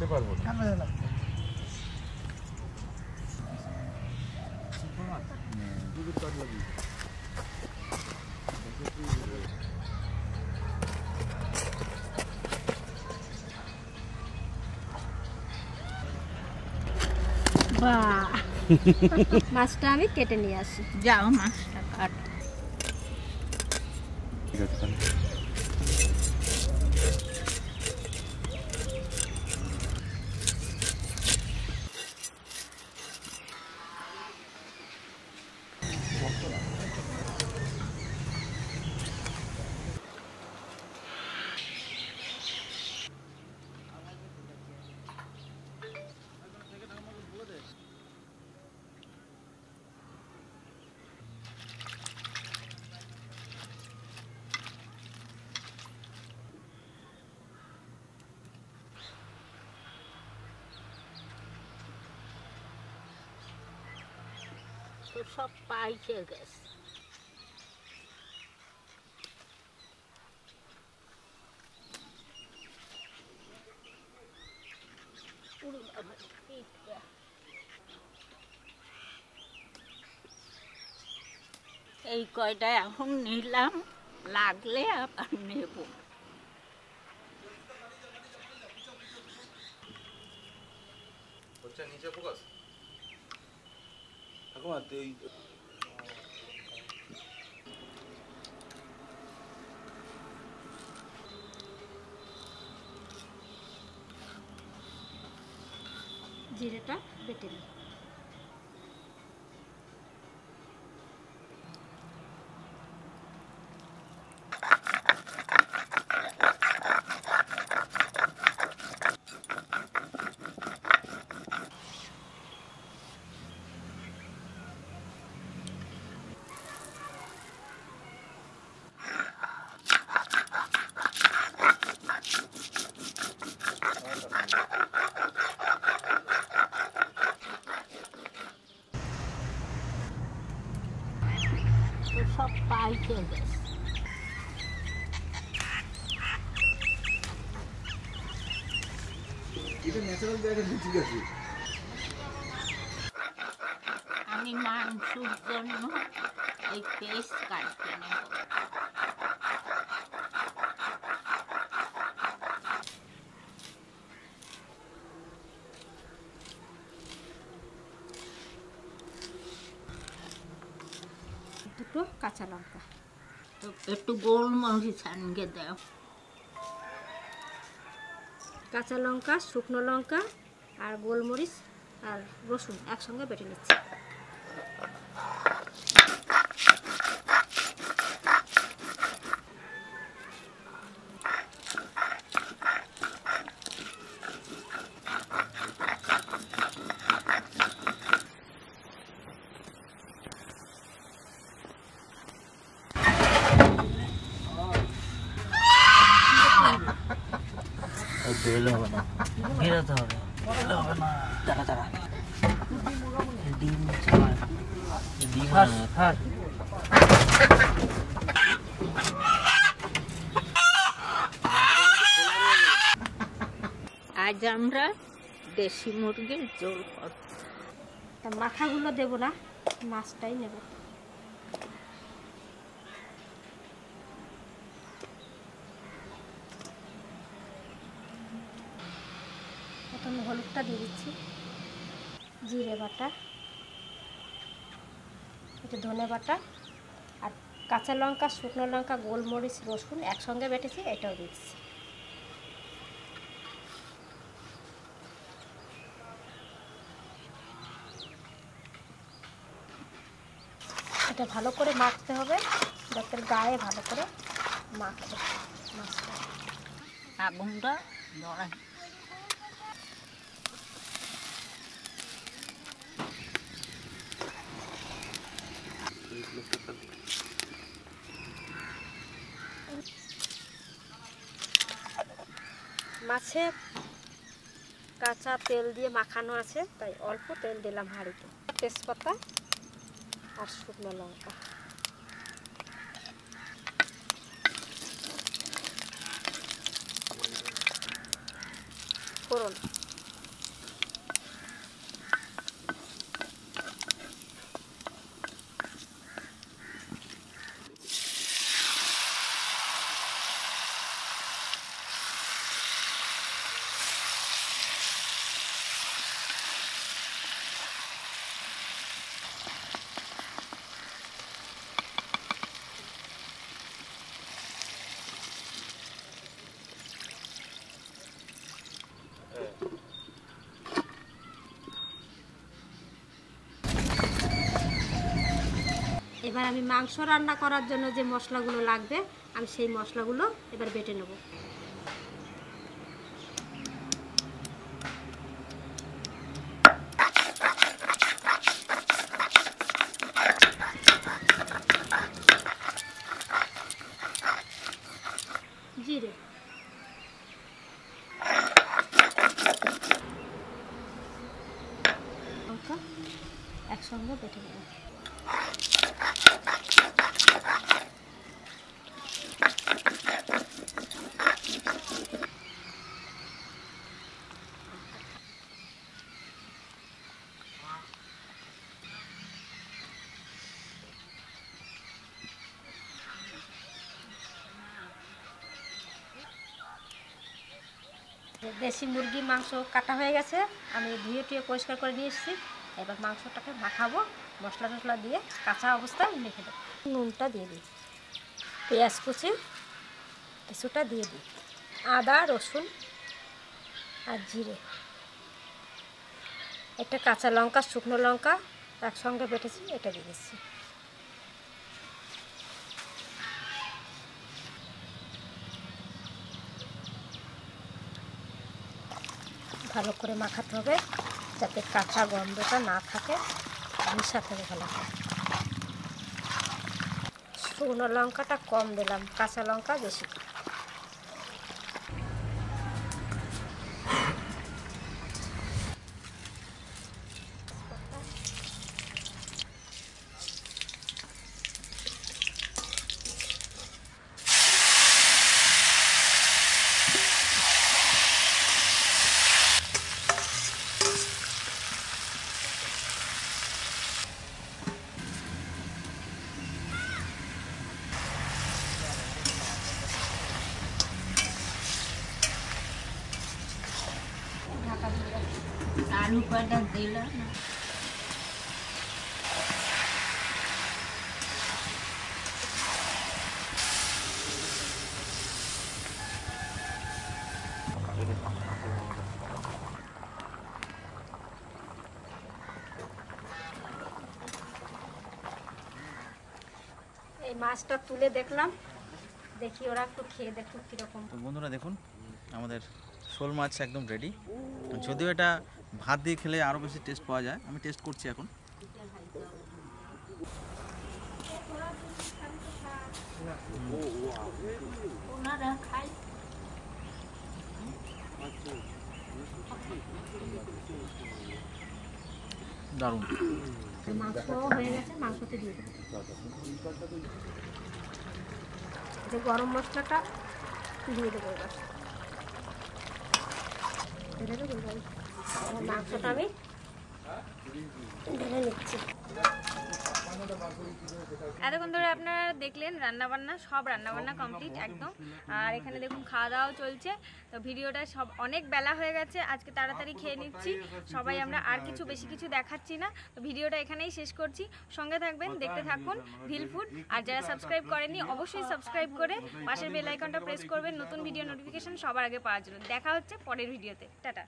খেতে পারবো না। বাহ মাছটা আমি কেটে নিয়ে আসি। যাও মাছটা কাট। ঠিক আছে তাহলে। তো সব পাইছে গেছে। এই কয়টা এখন নিলাম, লাগলে আবার নেব। নিচে ফোকাস ঠাকুমা তুই জিরেটা বেটে নিই। সব পাইছে গেছে। এটা ন্যাচারাল জায়গা ঠিক আছে। আমি মাংসের জন্য এই পেস্ট কাটতে নেব। দুটো কাঁচা লঙ্কা, তো একটু গোলমরিচ আনগে দাও। কাঁচা লঙ্কা, শুকনো লঙ্কা আর গোলমরিচ আর রসুন একসঙ্গে বেটে নিচ্ছি। তেল হবে না, মেরাতে হবে, হবে না। দাঁড়া দাঁড়া, ডিম ছাড়, ডিম ছাড়। আজ আমরা দেশি মুরগির ঝোল করব। তা মাথাগুলো দেবো না, মাছটাই নেব। প্রথমে হলুদটা দিয়ে দিচ্ছি, জিরে বাটা, একটু ধনে বাটা আর কাঁচা লঙ্কা, শুকনো লঙ্কা, গোলমরিচ, রসুন একসঙ্গে বেটেছি, এটাও দিচ্ছি। এটা ভালো করে মাখতে হবে, যাতে গায়ে ভালো করে মাখে মাছটা। আগুনটা ধরা। মাছে কাঁচা তেল দিয়ে মাখানো আছে, তাই অল্প তেল দিলাম হাঁড়িতে। তেজপাতা আর শুকনো লঙ্কা, ফোড়ন, এবার আমি মাংস রান্না করার জন্য যে মশলাগুলো লাগবে আমি সেই মশলাগুলো এবার বেটে নেব। জিরে, লঙ্কা একসঙ্গে বেটে নেব। দেশি মুরগির মাংস কাটা হয়ে গেছে, আমি ধুয়ে টুয়ে পরিষ্কার করে নিয়ে এসেছি। এবার মাংসটাকে মাখাবো, মশলা টশলা দিয়ে কাঁচা অবস্থায় মেখে দেবো। নুনটা দিয়ে দিই, পেঁয়াজ কুচি কিছুটা দিয়ে দিই, আদা রসুন আর জিরে, একটা কাঁচা লঙ্কা শুকনো লঙ্কা একসঙ্গে বেটেছি এটা দিয়ে দিচ্ছি। ভালো করে মাখাতে হবে যাতে কাঁচা গন্ধটা না থাকে, মিশাতে হবে ভালো করে। শুকনো লঙ্কাটা কম দিলাম, কাঁচা লঙ্কা বেশি। आलू कटा दिला ना এই মাছটা তুলে দেখলাম, দেখি ওরা একটু খেয়ে দেখুক কীরকম। তো বন্ধুরা দেখুন আমাদের শোল মাছ একদম রেডি। যদিও এটা ভাত দিয়ে খেলে আরও বেশি টেস্ট পাওয়া যায়, আমি টেস্ট করছি এখন। ওনারা খায় দারুণ। মাংস হয়ে গেছে, মাংসতে দিয়ে দেবো। যে গরম মশলাটা দিয়ে দেবো এবার। মাংসটা আমি ঢেলে নিচ্ছি। এতক্ষণ ধরে আপনারা দেখলেন রান্নাবান্না, সব রান্নাবান্না কমপ্লিট একদম। আর এখানে দেখুন খাওয়া দাওয়াও চলছে। তো ভিডিওটা সব অনেক বেলা হয়ে গেছে, আজকে তাড়াতাড়ি খেয়ে নিচ্ছি সবাই আমরা, আর কিছু বেশি কিছু দেখাচ্ছি না। তো ভিডিওটা এখানেই শেষ করছি, সঙ্গে থাকবেন, দেখতে থাকুন ভিল ফুড। আর যারা সাবস্ক্রাইব করেননি অবশ্যই সাবস্ক্রাইব করে পাশের বেল আইকনটা প্রেস করবেন নতুন ভিডিও নোটিফিকেশন সবার আগে পাওয়ার জন্য। দেখা হচ্ছে পরের ভিডিওতে, টাটা।